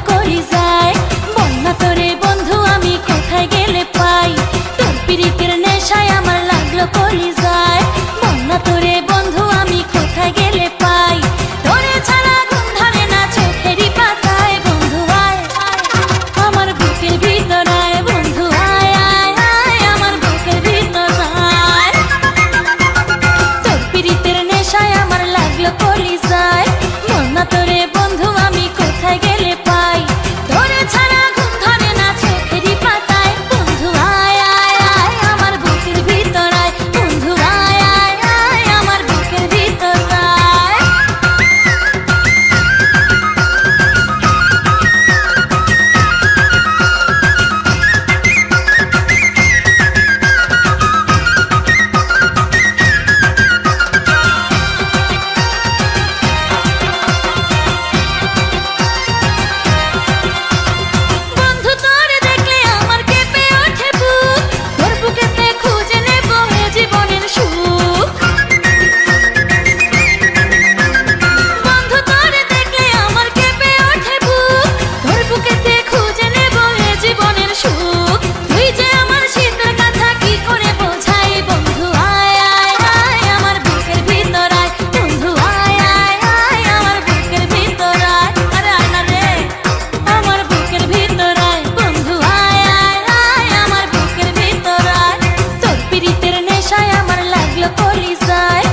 করি যায়। বন্যা তোরে বন্ধু আমি কোথায় গেলে পাই, তোর পিরিতের নেশায় আমার লাগলো কলি যায়। বন্যা তোরে বন্ধু আমি কোথায় গেলে পাই, তোরে ছাড়া ঘুম ধরে না চোখেরই পাতায়। বন্ধু আয় আমার বুকের ভিতর আয়, বন্ধু আয় আয় আয় আমার বুকের ভিতর আয়। তোর পিরিতের নেশায় আমার লাগলো কলি যায়। বন্যা তোরে বন্ধু আমি কোথায় গেলে পাই, তোরে ছাড়া ঘুম ধরে না চোখেরই পাতায়। বন্ধু আয় আয় আয় আমার বুকের ভিতর আয়, বন্ধু আয় আয় আয় আমার বুকের ভিতর আয়। বন্ধু তোরে দেখলে আমার কেঁপে ওঠে বুক, তোর বুকেতে খুঁজে নেব এ জীবনের সুখ। বন্ধু তোরে দেখলে আমার কেঁপে ওঠে বুক, তোর বুকেতে খুঁজে নেব এ জীবনের সুখ। তুই যে আমার শীতের কথা কি করে বোঝাই, বন্ধু আয় আয় আয় আমার বুকের ভিতর আয়, বন্ধু আয় আয় আয় আমার বুকের ভিতর আয়। আরে আয় না রে আমার বুকের ভিতর আয়, বন্ধু আয় আয় আয় আমার বুকের ভিতর আয়। তোর পিরিতের নেশায় আমার লাগলো কলি যায়।